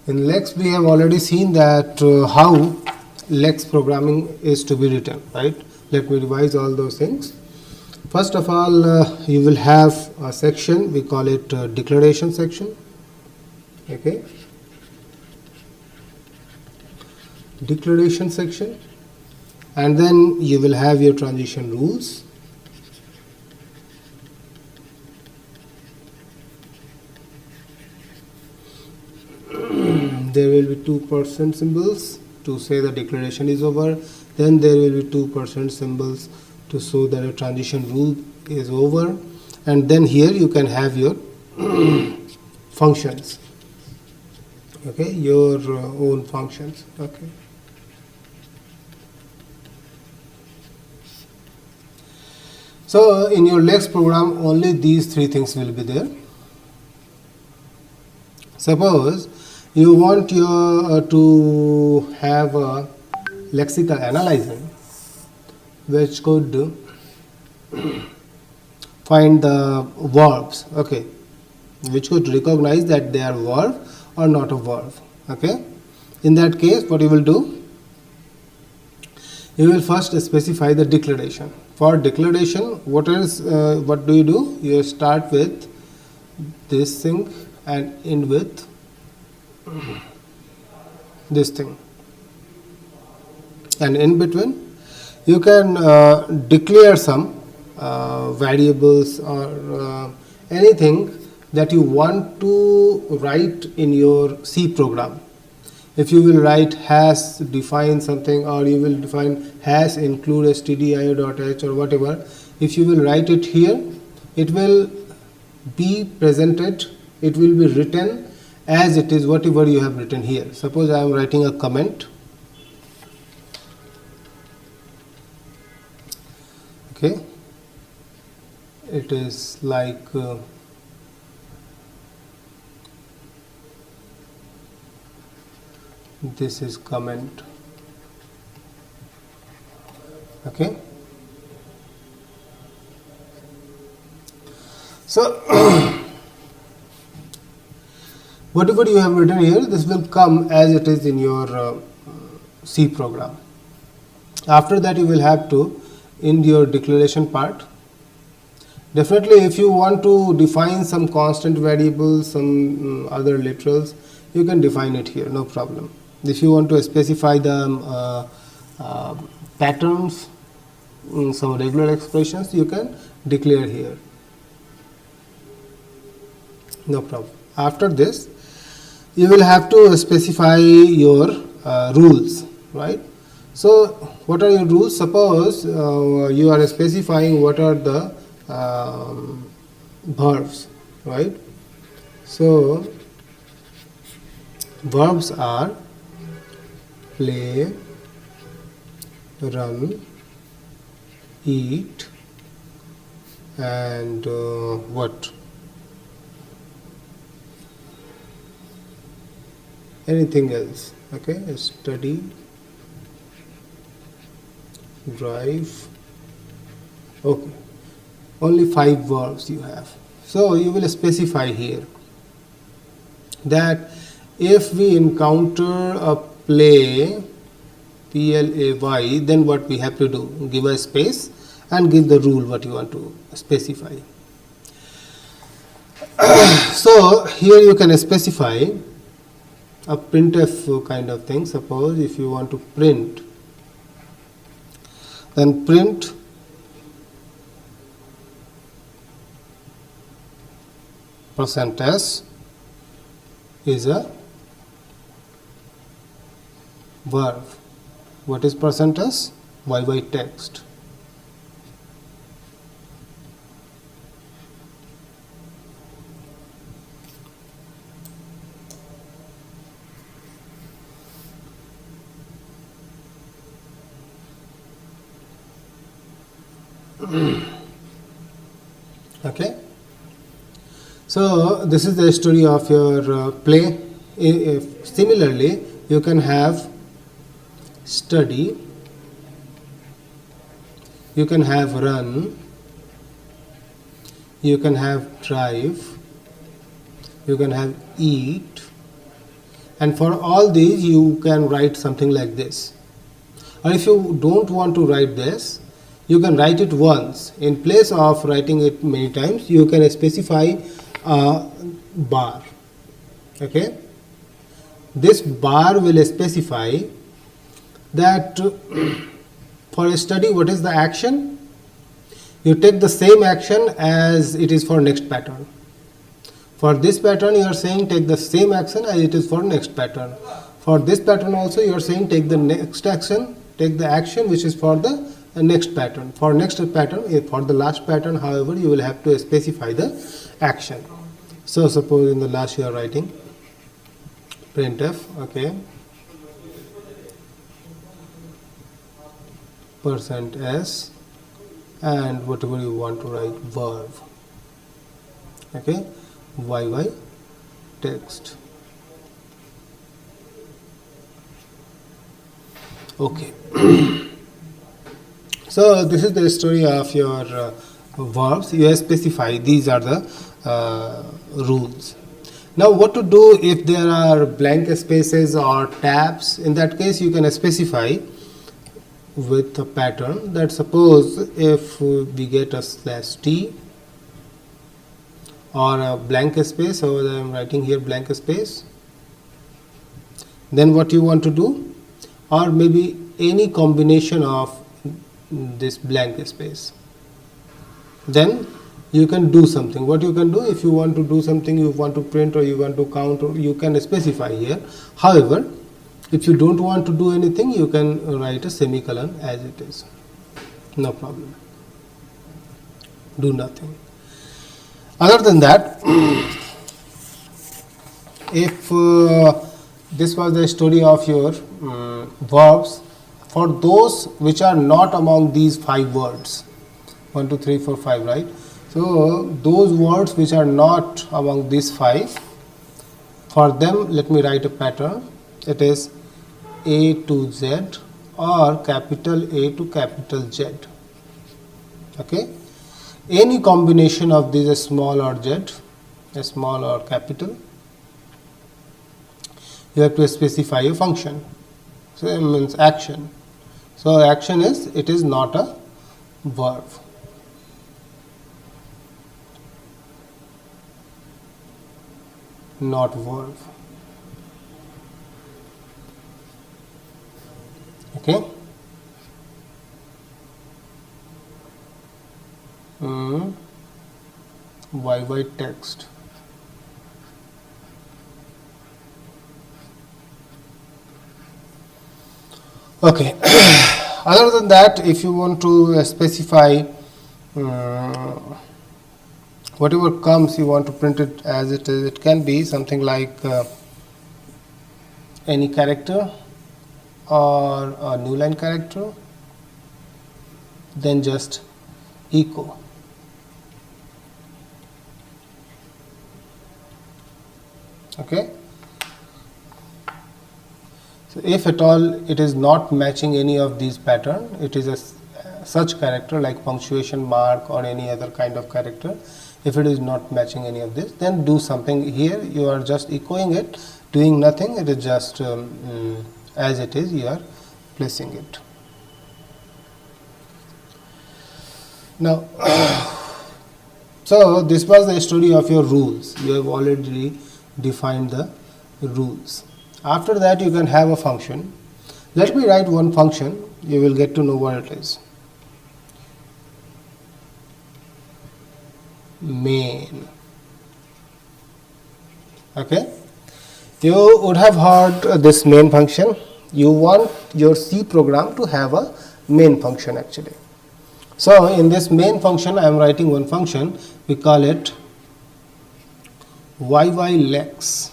In LEX we have already seen that how LEX programming is to be written, right? Let me revise all those things. First of all, you will have a section, we call it declaration section. Okay, declaration section, and then you will have your transition rules. There will be 2% symbols to say the declaration is over. Then there will be 2% symbols to show that a transition rule is over. And then here you can have your functions. Okay, your own functions. Okay. So in your LEX program, only these three things will be there. Suppose you want to have a lexical analyzer which could find the verbs, okay, which could recognize that they are verb or not a verb. Okay, in that case what you will do, you will first specify the declaration. For declaration, what do? You start with this thing and end with this thing, and in between you can declare some variables or anything that you want to write in your C program. If you will write hash define something, or you will define hash include stdio.h or whatever, if you will write it here, it will be presented, it will be written as it is, whatever you have written here. Suppose I am writing a comment. Okay, it is like this is comment. Okay, so whatever you have written here, this will come as it is in your C program. After that you will have to, in your declaration part, definitely if you want to define some constant variables, some other literals, you can define it here, no problem. If you want to specify the patterns, some regular expressions, you can declare here, no problem. After this, you will have to specify your rules, right? So what are your rules? Suppose you are specifying what are the verbs, right? So verbs are play, run, eat, and what? Anything else? Okay, study, drive. Okay, only 5 verbs you have. So you will specify here that if we encounter a play, play, then what we have to do? Give a space and give the rule what you want to specify. So here you can specify a printf kind of thing. Suppose if you want to print, then print %s is a verb. What is %s? YY text. Okay, so this is the story of your play. Similarly, you can have study, you can have run, you can have drive, you can have eat, And for all these you can write something like this. Or if you don't want to write this, you can write it once. In place of writing it many times, you can specify a bar. Okay, this bar will specify that for a study, what is the action? You take the same action as it is for next pattern. For this pattern, you are saying take the same action as it is for next pattern. For this pattern also, you are saying take the next action, take the action which is for the next pattern. For next pattern, for the last pattern, however, you will have to specify the action. So suppose in the last you are writing printf, okay, %s, and whatever you want to write verb, okay, yy text. Okay. So this is the story of your verbs. You specify these are the rules. Now what to do if there are blank spaces or tabs? In that case you can specify with a pattern that suppose if we get a /t or a blank space, so I am writing here blank space, then what you want to do, or maybe any combination of this blank space, then you can do something. What you can do, if you want to do something, you want to print or you want to count, or you can specify here. However, if you don't want to do anything, you can write a semicolon as it is, no problem, do nothing. Other than that, if this was the story of your verbs, for those which are not among these 5 words, 1 2 3 4 5, right? So those words which are not among these 5, for them let me write a pattern. It is A to Z or capital A to capital Z. Okay, any combination of these, a small or Z, a small or capital, you have to specify a function. So it means action. So action is, it is not a verb. Not verb. Okay. YY text. Okay. Other than that, if you want to specify whatever comes, you want to print it as it is. It can be something like any character or a new line character, then just echo. Okay. So if at all it is not matching any of these pattern, it is a such character like punctuation mark or any other kind of character. If it is not matching any of this, then do something here. You are just echoing it, doing nothing. It is just as it is, you are placing it. Now, so this was the story of your rules. You have already defined the rules. After that, you can have a function. Let me write one function. You will get to know what it is. Main. Okay. You would have heard this main function. You want your C program to have a main function actually. So in this main function, I am writing one function. We call it LEX.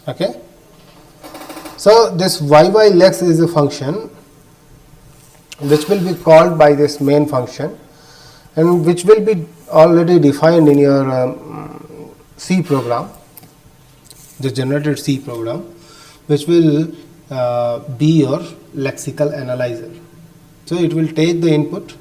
Okay. So this LEX is a function which will be called by this main function and which will be already defined in your C program, the generated C program, which will be your lexical analyzer. So it will take the input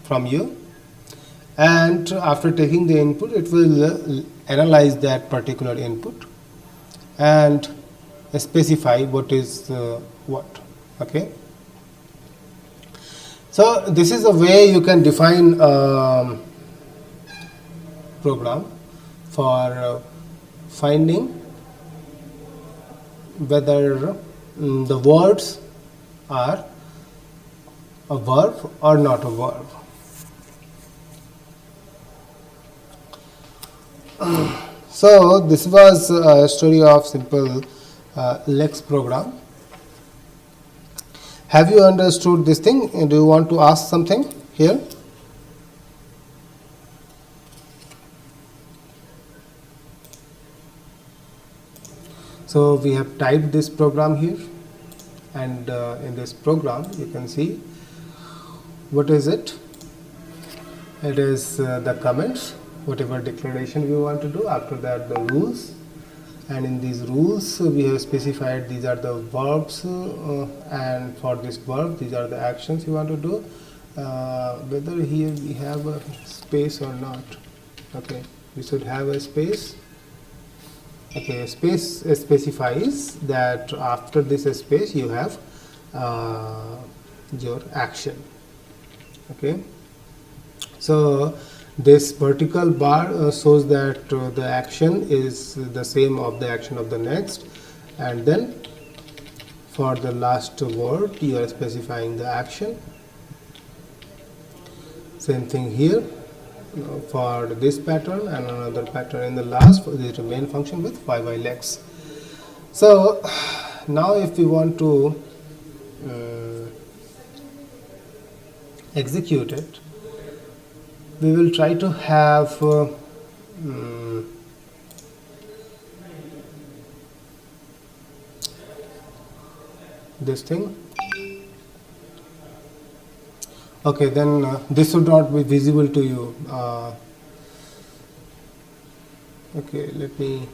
from you and after taking the input it will analyze that particular input and specify what is what. Okay, so this is a way you can define a program for finding whether the words are a verb or not a verb. So this was a story of simple LEX program. Have you understood this thing? Do you want to ask something here? So we have typed this program here, and in this program you can see what is it. It is the comments, whatever declaration we want to do. After that the rules, and in these rules we have specified these are the verbs, and for this verb these are the actions you want to do. Whether here we have a space or not. Okay, we should have a space. Okay, a space specifies that after this space you have your action. Okay, so this vertical bar shows that the action is the same of the action of the next, and then for the last word you are specifying the action. Same thing here for this pattern, and another pattern in the last for the main function with while LEX. So now if we want to execute it, we will try to have this thing. Okay, then this should not be visible to you. Okay, let me